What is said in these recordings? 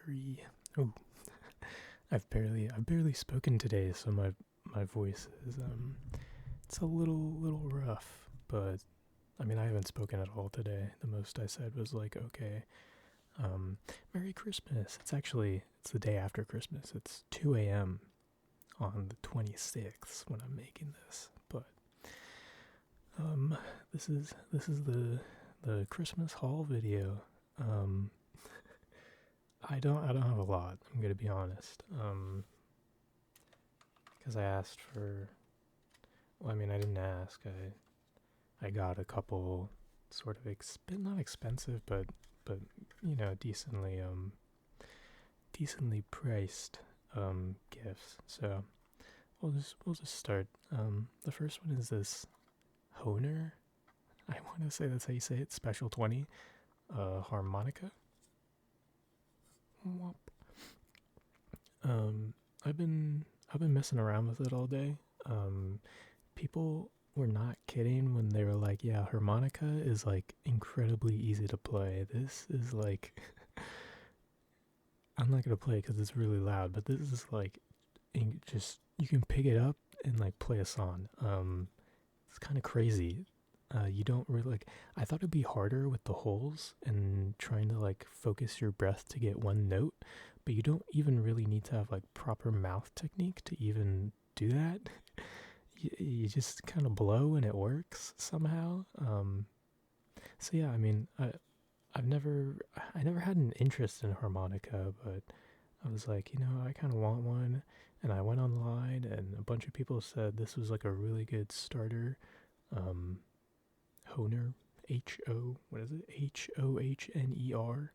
3. Oh, I've barely spoken today, so my voice is it's a little rough, but I mean I haven't spoken at all today. The most I said was like, okay, Merry Christmas. It's the day after Christmas. It's 2 a.m. on the 26th when I'm making this. But this is the Christmas haul video. Um I don't have a lot, I'm gonna be honest. Because I asked for, well, I mean, I didn't ask. I got a couple sort of not expensive, but decently priced gifts. So we'll just start. The first one is this Honer. I want to say that's how you say it. Special 20, harmonica. Womp. Um, I've been messing around with it all day. People were not kidding when they were like, "Yeah, harmonica is like incredibly easy to play. This is like, I'm not gonna play because it's really loud, but this is like, just you can pick it up and like play a song. It's kind of crazy. You don't really like. I thought it'd be harder with the holes and trying to like focus your breath to get one note, but you don't even really need to have like proper mouth technique to even do that. You just kind of blow and it works somehow. So yeah, I mean, I never had an interest in harmonica, but I was like, I kind of want one, and I went online, and a bunch of people said this was like a really good starter. Um, Honer, what is it? Hohner.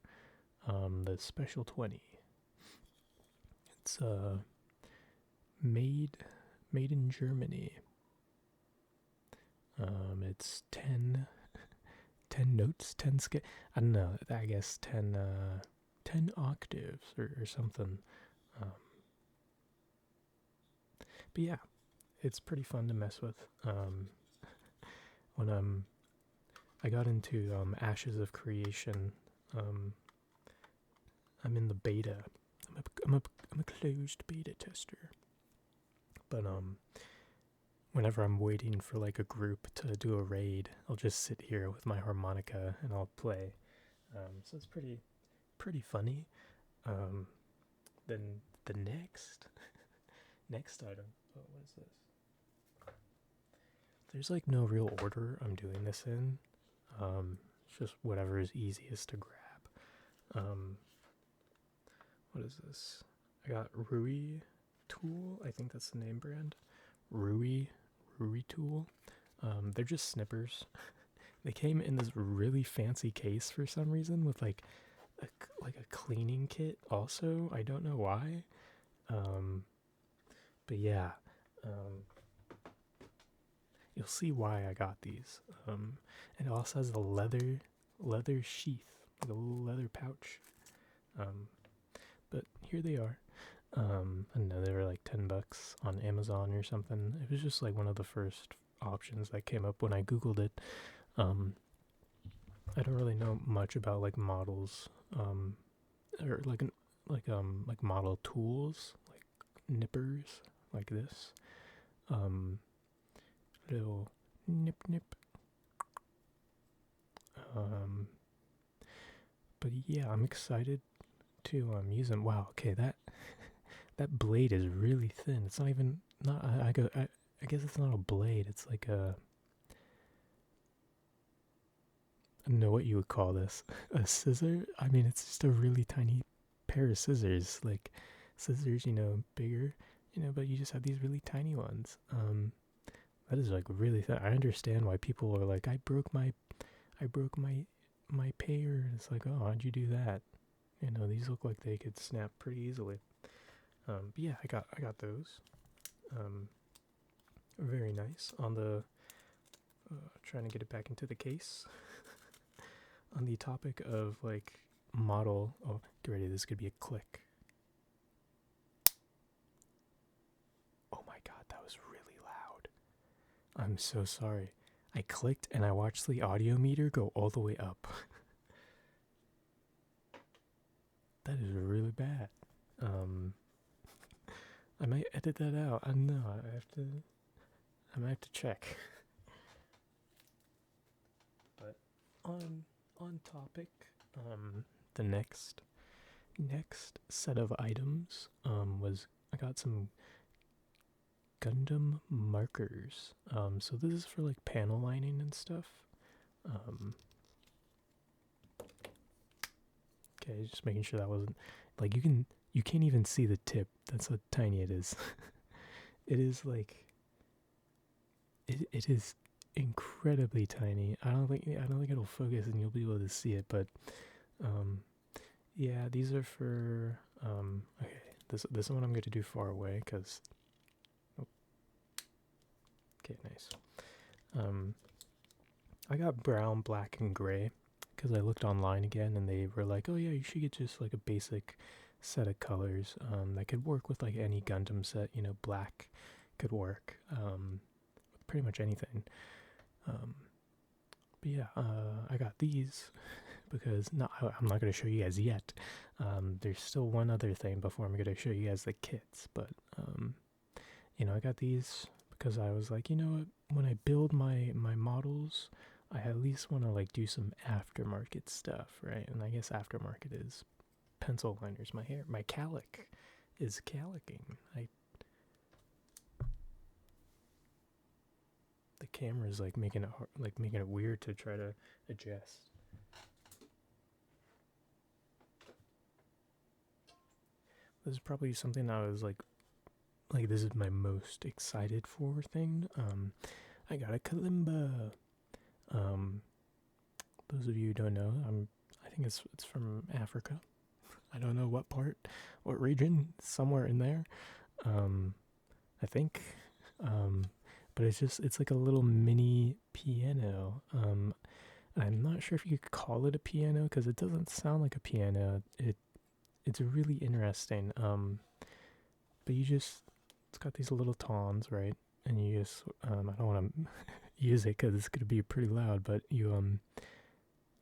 The Special 20. It's made made in Germany. It's 10 notes, 10 I don't know. I guess 10 octaves or something. Um, but yeah, it's pretty fun to mess with. When I got into Ashes of Creation. Um, I'm in the beta. I'm a closed beta tester. But whenever I'm waiting for like a group to do a raid, I'll just sit here with my harmonica and I'll play. So it's pretty funny. Um, then the next item. Oh, what is this? There's like no real order I'm doing this in. It's just whatever is easiest to grab. Um, what is this? I got Rui Tool. I think that's the name brand. Rui Tool. They're just snippers. They came in this really fancy case for some reason with like a cleaning kit. Also, I don't know why. Um, but yeah, um, you'll see why I got these. And it also has a leather sheath, like a little leather pouch. Um, but here they are. I don't know, they were like $10 on Amazon or something. It was just like one of the first options that came up when I Googled it. I don't really know much about like models, or like model tools, like nippers, like this. Um, Little nip. Um, but yeah, I'm excited to use them. Wow. Okay, that blade is really thin. It's not even not. I guess it's not a blade. It's like I don't know what you would call this. A scissor? I mean, it's just a really tiny pair of scissors. Like scissors, bigger, but you just have these really tiny ones. That is like really thin. I understand why people are like, I broke my pair. And it's like, oh, how'd you do that? These look like they could snap pretty easily. But yeah, I got those. Very nice. On the trying to get it back into the case. On the topic of like model. Oh, get ready. This could be a click. Oh my god, that was really loud. I'm so sorry. I clicked and I watched the audio meter go all the way up. That is really bad. Um, I might edit that out. I don't know. I have to. I might have to check. But on topic. The next set of items was I got some Gundam markers. So this is for like panel lining and stuff. Um, okay, just making sure that wasn't like you can't even see the tip. That's how tiny it is. It is like it is incredibly tiny. I don't think it'll focus and you'll be able to see it, but yeah, these are for okay. This one I'm going to do far away because okay, nice. I got brown, black, and gray because I looked online again and they were like, oh yeah, you should get just like a basic set of colors that could work with like any Gundam set. You know, black could work with pretty much anything. But yeah, I got these because I'm not going to show you guys yet. There's still one other thing before I'm going to show you guys the kits. But you know, I got these because I was like, you know what? When I build my models, I at least want to like do some aftermarket stuff, right? And I guess aftermarket is pencil liners. My calic is calicking. The camera's like making it weird to try to adjust. This is probably something I was like this is my most excited for thing. I got a Kalimba. Those of you who don't know, I think it's from Africa. I don't know what part, what region, somewhere in there. I think. But it's like a little mini piano. I'm not sure if you could call it a piano because it doesn't sound like a piano. It's really interesting. But it's got these little toms, right? And you just I don't want to use it because it's gonna be pretty loud. But you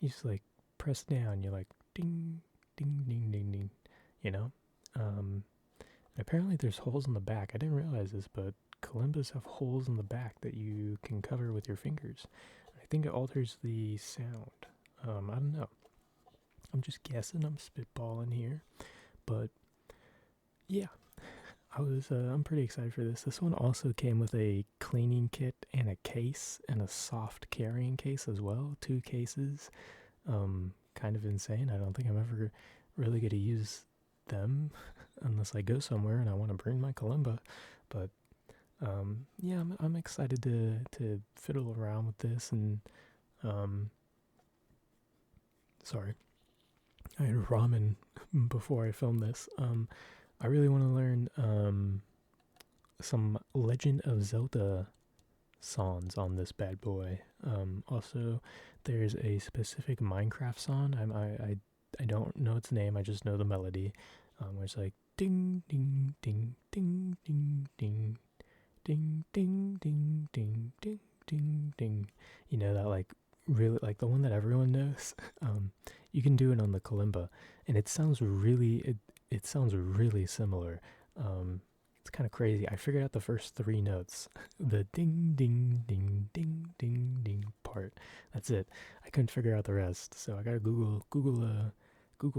just like press down. You're like ding, ding, ding, ding, ding. You know. Apparently there's holes in the back. I didn't realize this, but Kalimbas have holes in the back that you can cover with your fingers. I think it alters the sound. I don't know. I'm just guessing. I'm spitballing here, but yeah, I'm pretty excited for this. This one also came with a cleaning kit and a case and a soft carrying case as well. 2 cases. Kind of insane. I don't think I'm ever really going to use them unless I go somewhere and I want to bring my Kalimba. But yeah, I'm excited to fiddle around with this and sorry, I had ramen before I filmed this. I really want to learn some Legend of Zelda songs on this bad boy. Also, there's a specific Minecraft song. I don't know its name. I just know the melody. Where it's like ding ding ding ding ding ding ding ding ding ding ding ding ding. You know that like really like the one that everyone knows. You can do it on the Kalimba, and it sounds really similar. It's kind of crazy. I figured out the first 3 notes, the ding ding ding ding ding ding part. That's it. I couldn't figure out the rest, so I gotta Google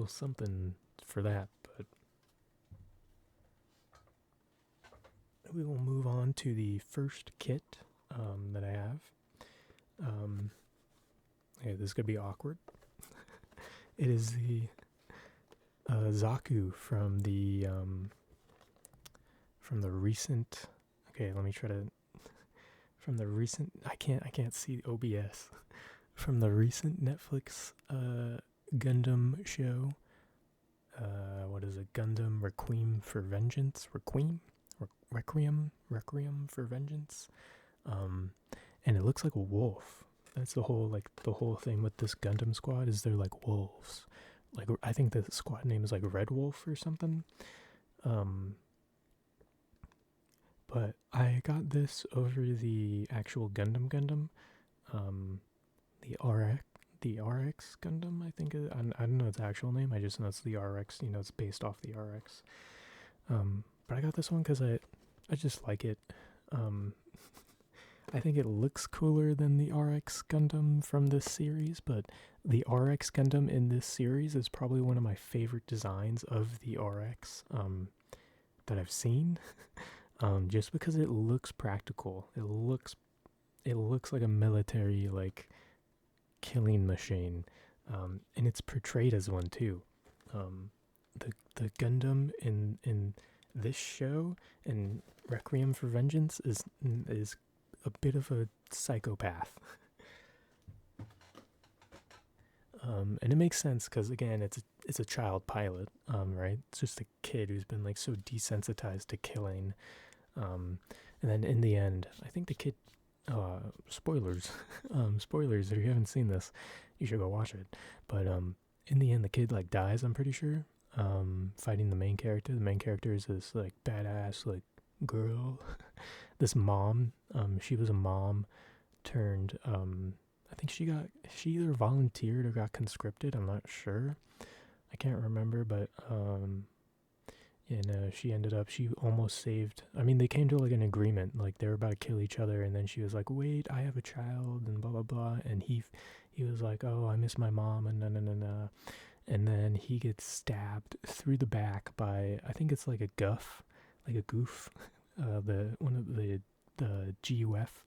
something for that. But we will move on to the first kit that I have. Okay, this is gonna be awkward. It is the Zaku from the recent. Okay, let me try to. From the recent, I can't see OBS. From the recent Netflix Gundam show. What is it? Gundam Requiem for Vengeance. Requiem for Vengeance. And it looks like a wolf. That's the whole thing with this Gundam squad is they're like wolves. Like I think the squad name is like Red Wolf or something. But I got this over the actual Gundam. The the RX Gundam. I think I don't know its actual name. I just know it's the RX. You know, it's based off the RX. But I got this one because I just like it. Um, I think it looks cooler than the RX Gundam from this series, but the RX Gundam in this series is probably one of my favorite designs of the RX that I've seen. Just because it looks practical. It looks like a military like killing machine, and it's portrayed as one too. Um, the Gundam in this show in Requiem for Vengeance is a bit of a psychopath. And it makes sense because again, it's a child pilot, right? It's just a kid who's been like so desensitized to killing, and then in the end, I think the kid. Spoilers, spoilers. If you haven't seen this, you should go watch it. But in the end, the kid like dies. I'm pretty sure. Fighting the main character. The main character is this like badass like girl. This mom. She was a mom turned. I think she either volunteered or got conscripted. I'm not sure. I can't remember, but yeah, no, she almost saved. I mean, they came to like an agreement, like they were about to kill each other, and then she was like, "Wait, I have a child," and blah blah blah. And he was like, "Oh, I miss my mom," and na. And then he gets stabbed through the back by I think it's like a guff, like a goof, the one of the GUF,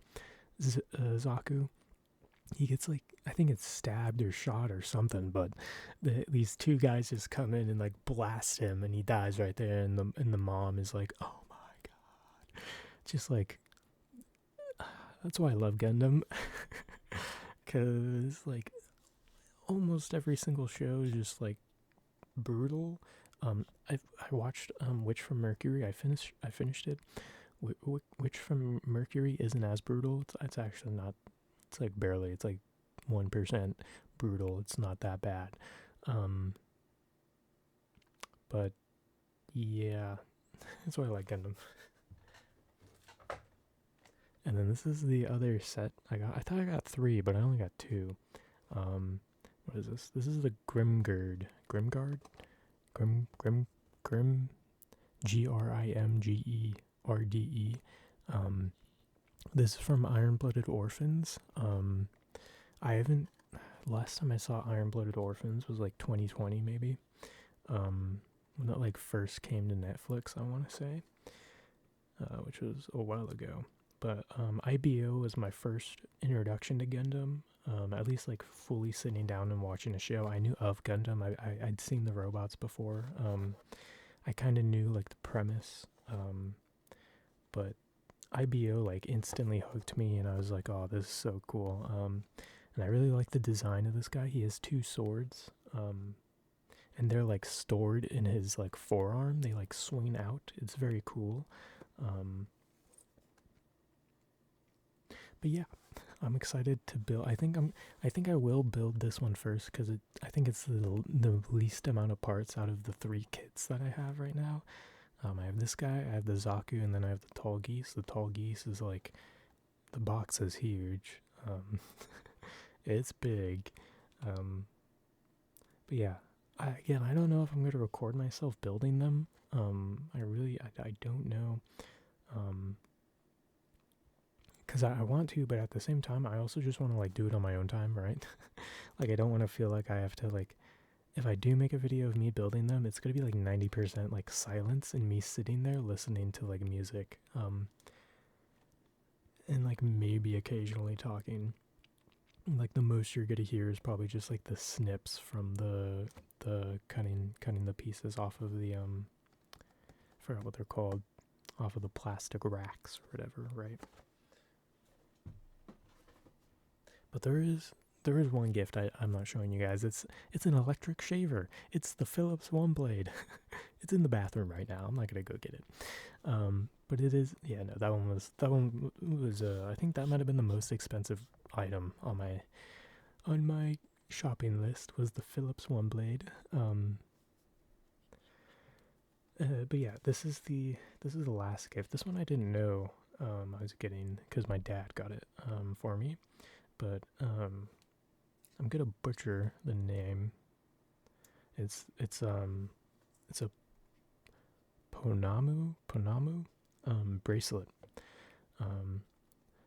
Zaku. He gets like I think it's stabbed or shot or something, but these two guys just come in and like blast him, and he dies right there. And the mom is like, "Oh my god!" Just like that's why I love Gundam, because like almost every single show is just like brutal. I watched Witch from Mercury. I finished it. Witch from Mercury isn't as brutal. It's actually not. It's like barely. It's like 1% brutal. It's not that bad. But yeah, that's why I like Gundam. And then this is the other set I got. I thought I got 3, but I only got 2. What is this? This is the Grimgard. Grimgard? Grim. Grimgerde. This is from Iron Blooded Orphans. I haven't. Last time I saw Iron Blooded Orphans was like 2020, maybe. When it like first came to Netflix, I want to say, which was a while ago. But IBO was my first introduction to Gundam. At least like fully sitting down and watching a show. I knew of Gundam. I'd seen the robots before. I kind of knew like the premise. But IBO like instantly hooked me, and I was like, "Oh, this is so cool." And I really like the design of this guy. He has 2 swords, and they're like stored in his like forearm. They like swing out. It's very cool. But yeah, I'm excited to build. I think I will build this one first because I think it's the least amount of parts out of the 3 kits that I have right now. I have this guy, I have the Zaku, and then I have the tall geese. The tall geese is like, the box is huge. It's big. But yeah, I don't know if I'm going to record myself building them. I don't know. Because I want to, but at the same time, I also just want to like do it on my own time, right? Like I don't want to feel like I have to like, if I do make a video of me building them, it's going to be like 90% like silence and me sitting there listening to like music. And like maybe occasionally talking. Like the most you're going to hear is probably just like the snips from the cutting the pieces off of the I forgot what they're called, off of the plastic racks or whatever, right? But there is one gift I'm not showing you guys. It's an electric shaver. It's the Philips One Blade. It's in the bathroom right now. I'm not gonna go get it. But it is. Yeah, no, that one was. I think that might have been the most expensive item on my shopping list, was the Philips One Blade. But yeah, this is the last gift. This one I didn't know I was getting because my dad got it for me. But I'm gonna butcher the name. It's a Ponamu bracelet. Um,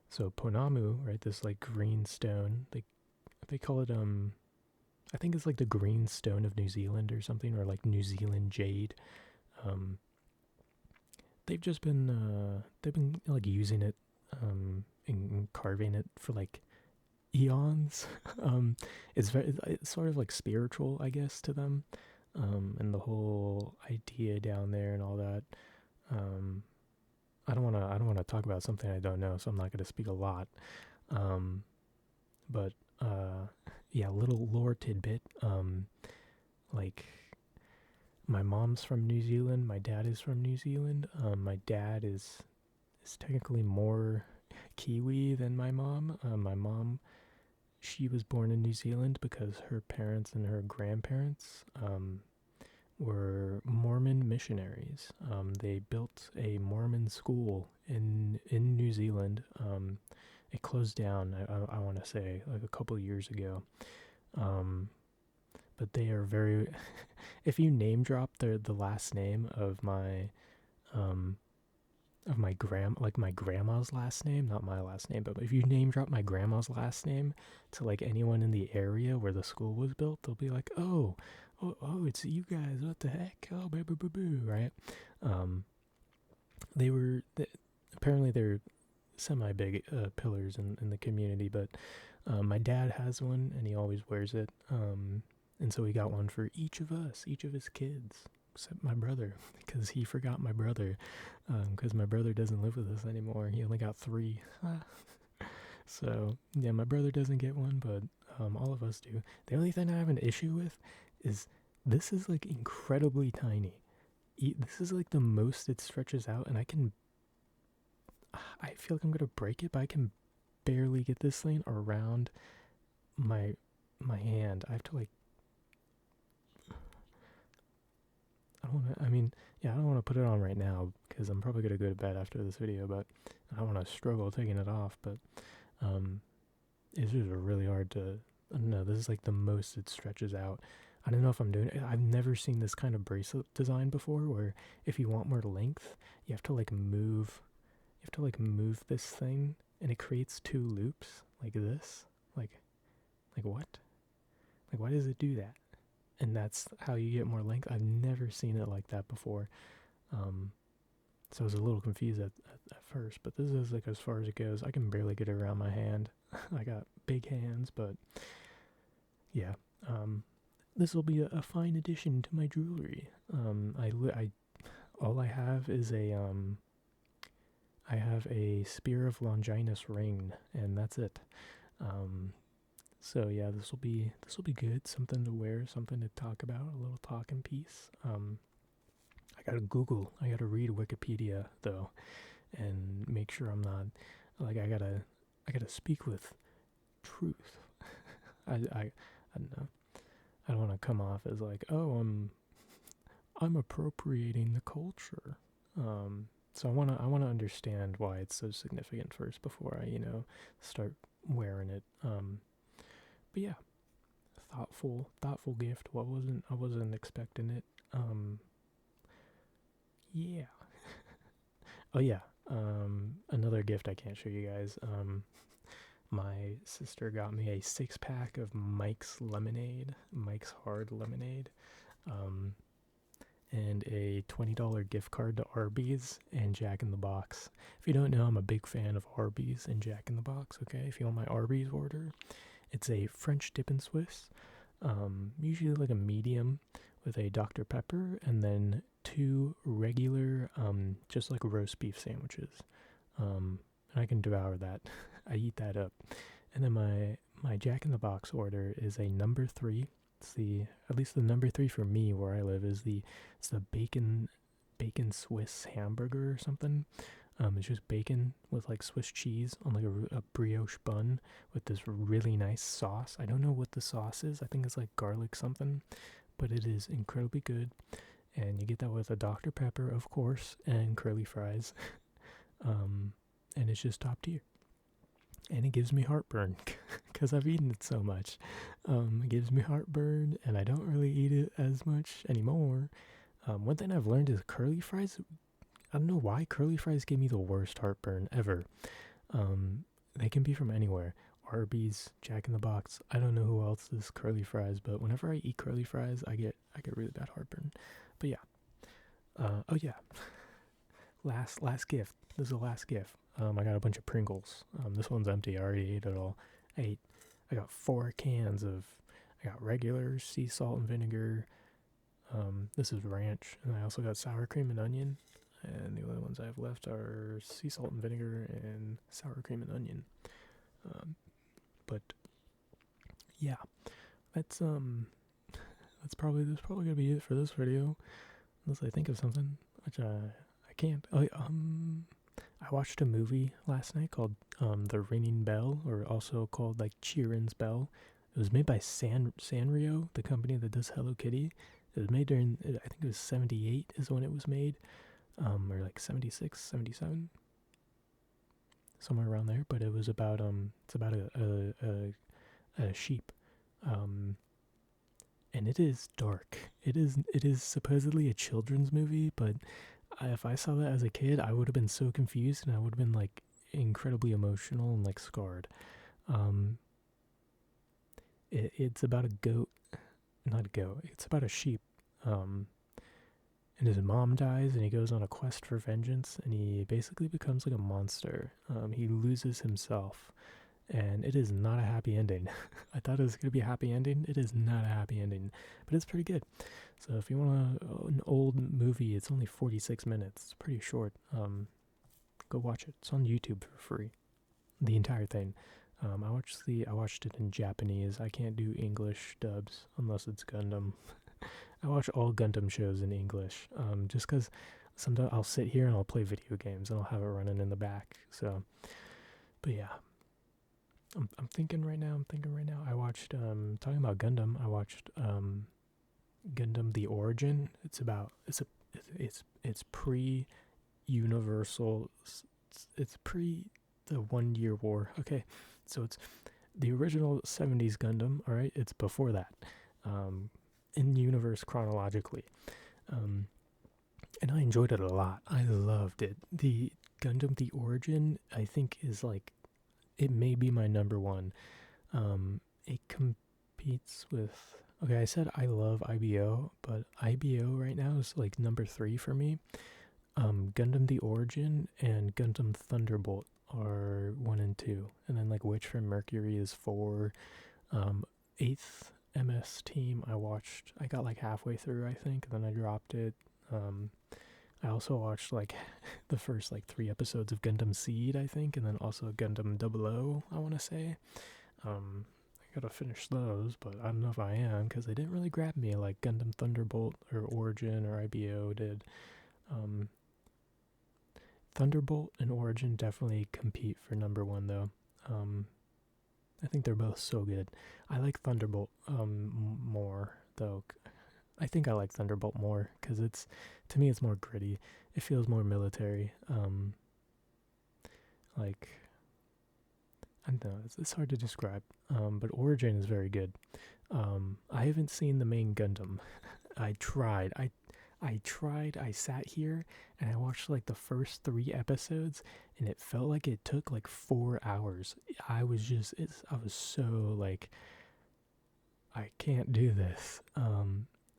so Ponamu, right? This like green stone. They call it I think it's like the green stone of New Zealand or something, or like New Zealand jade. Um, they've been like using it and carving it for like eons. um, it's sort of like spiritual, I guess, to them. And the whole idea down there and all that. Um, I don't wanna talk about something I don't know, so I'm not gonna speak a lot. Um, but yeah, little lore tidbit. Like my mom's from New Zealand, my dad is from New Zealand. My dad is technically more Kiwi than my mom. My mom, she was born in New Zealand because her parents and her grandparents were Mormon missionaries. They built a Mormon school in New Zealand. It closed down, I want to say, like a couple years ago. Um, but they are very. If you name drop the last name um of my like my grandma's last name, not my last name, but if you name drop my grandma's last name to like anyone in the area where the school was built, they'll be like, oh, it's you guys. What the heck? Oh, boo, boo, boo, boo, right? Um, they were apparently they're semi big pillars in the community, but my dad has one and he always wears it. And so he got one for each of us, each of his kids, except my brother, because he forgot my brother, because my brother doesn't live with us anymore. He only got 3. So yeah, my brother doesn't get one, but all of us do. The only thing I have an issue with is this is like incredibly tiny. This is like the most it stretches out, and I feel like I'm gonna break it, but I can barely get this thing around my hand. I have to like I don't want to. I mean, yeah, I don't want to put it on right now because I'm probably gonna go to bed after this video. But I don't want to struggle taking it off. But um, it's just really hard to. I don't know. This is like the most it stretches out. I don't know if I'm doing it. I've never seen this kind of bracelet design before, where if you want more length, you have to like move. You have to like move this thing, and it creates 2 loops like this. Like what? Like why does it do that? And that's how you get more length. I've never seen it like that before. Um, so I was a little confused at first, but this is like as far as it goes. I can barely get it around my hand. I got big hands, but yeah. This will be a fine addition to my jewelry. All I have is I have a Spear of Longinus ring, and that's it. Um, So yeah, this will be good. Something to wear, something to talk about, a little talking piece. I gotta Google, I gotta read Wikipedia though, and make sure I'm not like I gotta speak with truth. I don't know. I don't want to come off as like, oh, I'm appropriating the culture. So I wanna understand why it's so significant first before I start wearing it. But yeah, thoughtful gift. I wasn't expecting it. Yeah. Oh yeah. Another gift I can't show you guys. My sister got me a 6-pack of Mike's lemonade, Mike's hard lemonade, um, and a $20 gift card to Arby's and Jack in the Box. If you don't know, I'm a big fan of Arby's and Jack in the Box. Okay, if you want my Arby's order, it's a French dip and Swiss, usually like a medium with a Dr. Pepper, and then 2 regular, just like roast beef sandwiches. And I can devour that. I eat that up. And then my Jack in the Box order is a number 3. It's at least the number 3 for me where I live is it's the bacon Swiss hamburger or something. It's just bacon with like Swiss cheese on like a brioche bun with this really nice sauce. I don't know what the sauce is. I think it's like garlic something, but it is incredibly good. And you get that with a Dr. Pepper, of course, and curly fries. And it's just top tier. and it gives me heartburn because I've eaten it so much. It gives me heartburn, and I don't really eat it as much anymore. One thing I've learned is curly fries. I don't know why curly fries give me the worst heartburn ever. They can be from anywhere. Arby's, Jack in the Box. I don't know who else is curly fries, but whenever I eat curly fries, I get really bad heartburn. But yeah. Oh yeah. Last gift. This is the last gift. I got a bunch of Pringles. This one's empty. I already ate it all. I got 4 cans of. I got regular sea salt and vinegar. This is ranch, and I also got sour cream and onion. And the only ones I have left are sea salt and vinegar and sour cream and onion. But yeah, that's probably gonna be it for this video, unless I think of something, which I can't. I watched a movie last night called The Ringing Bell, or also called like Cheerin's Bell. It was made by Sanrio, the company that does Hello Kitty. It was made during, I think it was 78 is when it was made, or like 76, 77, somewhere around there. But it was about it's about a sheep, and it is dark. It is supposedly a children's movie, but if I saw that as a kid, I would have been so confused, and I would have been like incredibly emotional and like scarred. Um, it's about a goat, not a goat. It's about a sheep. Um, and his mom dies, and he goes on a quest for vengeance, and he basically becomes like a monster. He loses himself, and it is not a happy ending. I thought it was going to be a happy ending. It is not a happy ending, but it's pretty good. So if you want an old movie, it's only 46 minutes. It's pretty short. Go watch it. It's on YouTube for free. The entire thing. I watched it in Japanese. I can't do English dubs unless it's Gundam. I watch all Gundam shows in English. Just because sometimes I'll sit here and I'll play video games and I'll have it running in the back. So, but yeah. I'm thinking right now. I watched talking about Gundam. I watched Gundam the Origin. It's pre Universal. It's pre the 1 Year War. Okay, so it's the original 70s Gundam. All right, it's before that. In universe chronologically. And I enjoyed it a lot. I loved it. The Gundam the Origin, I think, is like, it may be my number one. It competes with, okay, I said I love IBO, but IBO right now is like number 3 for me. Gundam the Origin and Gundam Thunderbolt are 1 and 2. And then like Witch from Mercury is 4. 8th MS Team I got like halfway through, I think, and then I dropped it. I also watched like the first like 3 episodes of Gundam Seed, I think, and then also Gundam 00, I want to say. I gotta finish those, but I don't know if I am, because they didn't really grab me like Gundam Thunderbolt or Origin or IBO did. Thunderbolt and Origin definitely compete for number 1, though. I think they're both so good. I like Thunderbolt more, though. I think I like Thunderbolt more because to me, it's more gritty. It feels more military. Like, I don't know, it's hard to describe. But Origin is very good. I haven't seen the main Gundam. I tried. I sat here and I watched like the first 3 episodes, and it felt like it took like 4 hours. I was so like, I can't do this.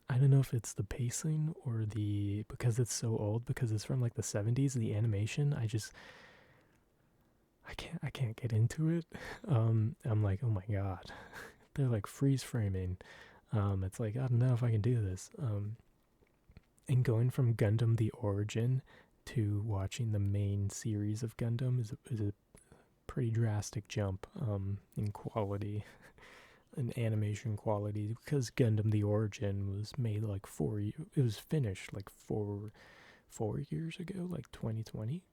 I don't know if it's the pacing or because it's so old, because it's from like the 70s, the animation, I can't get into it. I'm like, oh my god. They're like freeze framing. It's like, I don't know if I can do this. And going from Gundam the Origin to watching the main series of Gundam is a pretty drastic jump in quality, in animation quality, because Gundam the Origin was made like it was finished like 4 years ago, like 2020,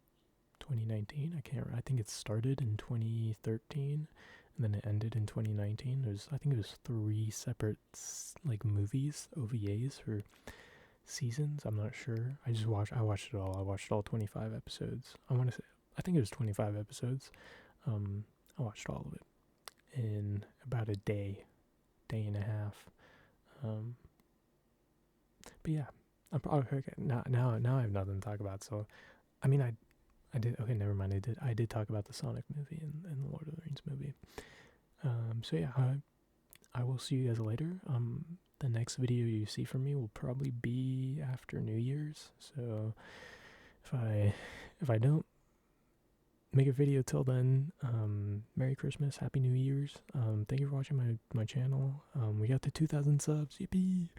2019. I think it started in 2013 and then it ended in 2019. I think it was 3 separate like movies, OVAs for seasons. I'm not sure. I watched it all. I watched all 25 episodes. I think it was 25 episodes. I watched all of it in about a day and a half. Um, but yeah, I'm probably okay. Now I have nothing to talk about. So, I mean, I did. Okay, never mind. I did talk about the Sonic movie and the Lord of the Rings movie. So yeah, I will see you guys later. The next video you see from me will probably be after New Year's. So if I don't make a video till then, Merry Christmas, Happy New Year's. Thank you for watching my channel. We got to 2,000 subs. Yippee!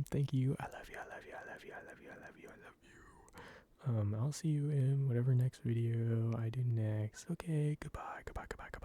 Thank you. I love you. I love you. I love you. I love you. I love you. I love you. I'll see you in whatever next video I do next. Okay, goodbye. Goodbye. Goodbye. Goodbye.